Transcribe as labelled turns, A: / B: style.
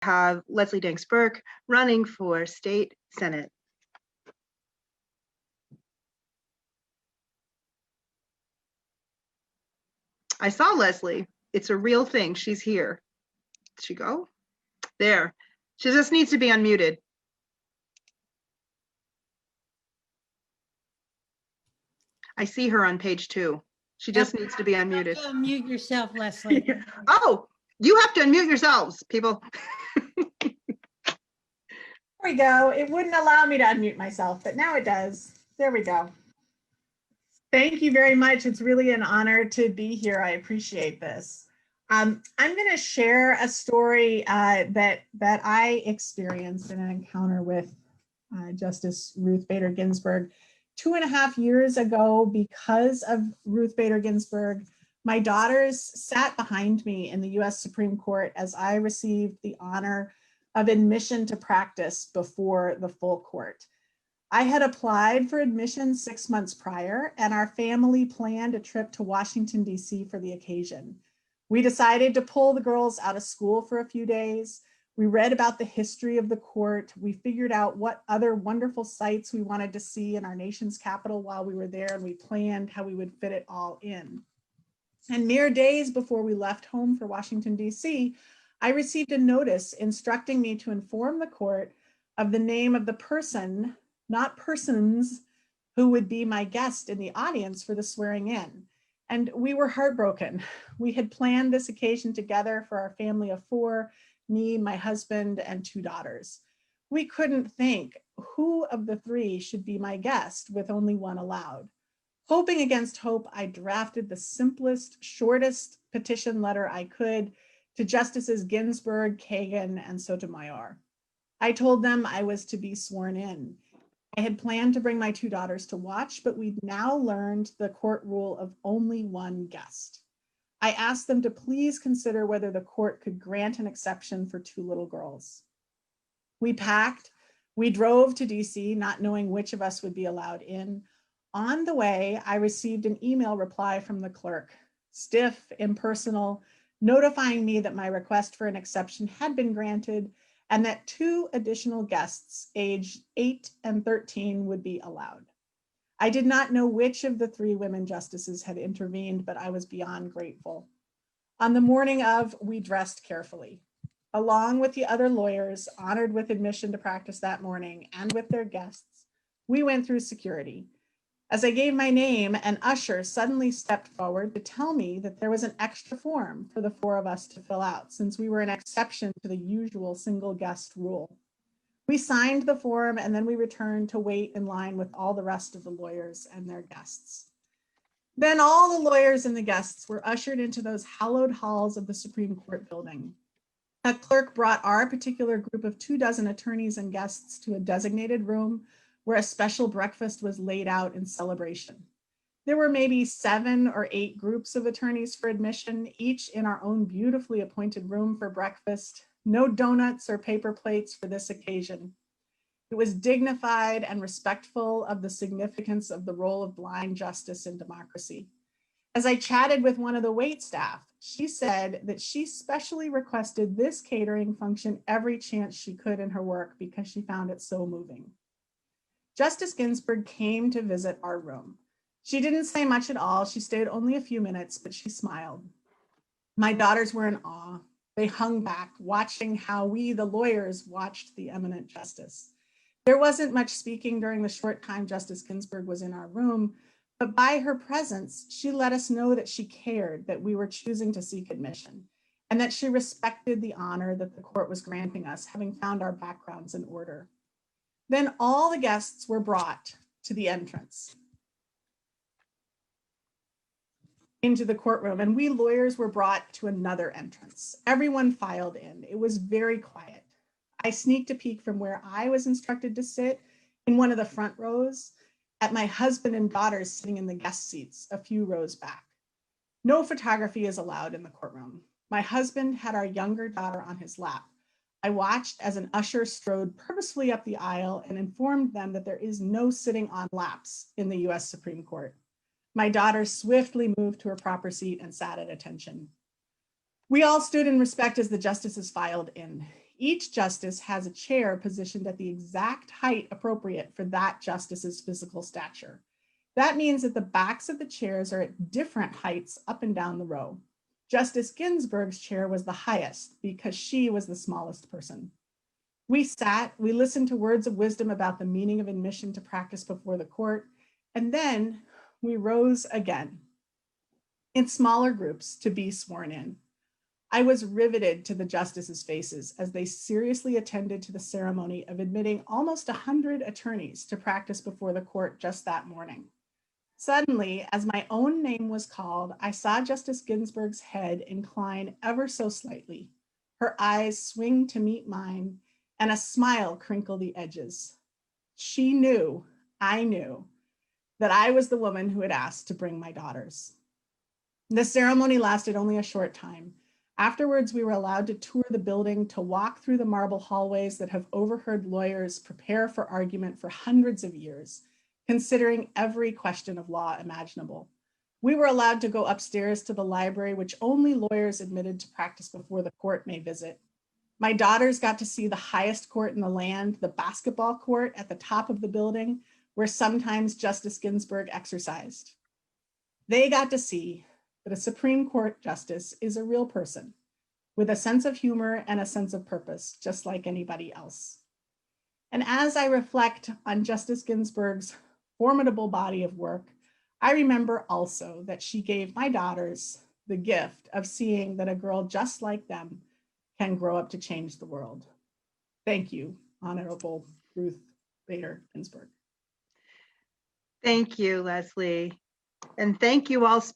A: have Leslie Danks Burke running for state senate. I saw Leslie. It's a real thing. She's here. Did she go? There. She just needs to be unmuted. I see her on page 2. She just needs to be unmuted.
B: You have to unmute yourself, Leslie.
A: Oh, you have to unmute yourselves, people.
C: There we go. It wouldn't allow me to unmute myself, but now it does. There we go. Thank you very much. It's really an honor to be here. I appreciate this. I'm going to share a story that I experienced in an encounter with Justice Ruth Bader Ginsburg 2.5 years ago. Because of Ruth Bader Ginsburg, my daughters sat behind me in the US Supreme Court as I received the honor of admission to practice before the full court. I had applied for admission 6 months prior, and our family planned a trip to Washington, D.C. for the occasion. We decided to pull the girls out of school for a few days. We read about the history of the court. We figured out what other wonderful sights we wanted to see in our nation's capital while we were there, and we planned how we would fit it all in. And mere days before we left home for Washington, D.C., I received a notice instructing me to inform the court of the name of the person, not persons, who would be my guest in the audience for the swearing in. And we were heartbroken. We had planned this occasion together for our family of 4, me, my husband, and 2 daughters. We couldn't think who of the 3 should be my guest with only one allowed. Hoping against hope, I drafted the simplest, shortest petition letter I could to Justices Ginsburg, Kagan, and Sotomayor. I told them I was to be sworn in. I had planned to bring my 2 daughters to watch, but we'd now learned the court rule of only one guest. I asked them to please consider whether the court could grant an exception for 2 little girls. We packed, we drove to DC, not knowing which of us would be allowed in. On the way, I received an email reply from the clerk, stiff, impersonal, notifying me that my request for an exception had been granted and that 2 additional guests aged 8 and 13 would be allowed. I did not know which of the 3 women justices had intervened, but I was beyond grateful. On the morning of, we dressed carefully. Along with the other lawyers honored with admission to practice that morning and with their guests, we went through security. As I gave my name, an usher suddenly stepped forward to tell me that there was an extra form for the 4 of us to fill out, since we were an exception to the usual single guest rule. We signed the form and then we returned to wait in line with all the rest of the lawyers and their guests. Then all the lawyers and the guests were ushered into those hallowed halls of the Supreme Court building. A clerk brought our particular group of 24 attorneys and guests to a designated room where a special breakfast was laid out in celebration. There were maybe 7 or 8 groups of attorneys for admission, each in our own beautifully appointed room for breakfast. No donuts or paper plates for this occasion. It was dignified and respectful of the significance of the role of blind justice in democracy. As I chatted with one of the wait staff, she said that she specially requested this catering function every chance she could in her work because she found it so moving. Justice Ginsburg came to visit our room. She didn't say much at all. She stayed only a few minutes, but she smiled. My daughters were in awe. They hung back, watching how we, the lawyers, watched the eminent justice. There wasn't much speaking during the short time Justice Ginsburg was in our room, but by her presence, she let us know that she cared that we were choosing to seek admission and that she respected the honor that the court was granting us, having found our backgrounds in order. Then all the guests were brought to the entrance into the courtroom, and we lawyers were brought to another entrance. Everyone filed in. It was very quiet. I sneaked a peek from where I was instructed to sit in one of the front rows at my husband and daughters sitting in the guest seats a few rows back. No photography is allowed in the courtroom. My husband had our younger daughter on his lap. I watched as an usher strode purposefully up the aisle and informed them that there is no sitting on laps in the US Supreme Court. My daughter swiftly moved to her proper seat and sat at attention. We all stood in respect as the justices filed in. Each justice has a chair positioned at the exact height appropriate for that justice's physical stature. That means that the backs of the chairs are at different heights up and down the row. Justice Ginsburg's chair was the highest because she was the smallest person. We sat, we listened to words of wisdom about the meaning of admission to practice before the court, and then we rose again in smaller groups to be sworn in. I was riveted to the justices' faces as they seriously attended to the ceremony of admitting almost 100 attorneys to practice before the court just that morning. Suddenly, as my own name was called, I saw Justice Ginsburg's head incline ever so slightly, her eyes swing to meet mine, and a smile crinkle the edges. She knew, I knew, that I was the woman who had asked to bring my daughters. The ceremony lasted only a short time. Afterwards, we were allowed to tour the building, to walk through the marble hallways that have overheard lawyers prepare for argument for hundreds of years, considering every question of law imaginable. We were allowed to go upstairs to the library, which only lawyers admitted to practice before the court may visit. My daughters got to see the highest court in the land, the basketball court at the top of the building, where sometimes Justice Ginsburg exercised. They got to see that a Supreme Court justice is a real person with a sense of humor and a sense of purpose, just like anybody else. And as I reflect on Justice Ginsburg's formidable body of work, I remember also that she gave my daughters the gift of seeing that a girl just like them can grow up to change the world. Thank you, Honorable Ruth Bader Ginsburg.
A: Thank you, Leslie. And thank you all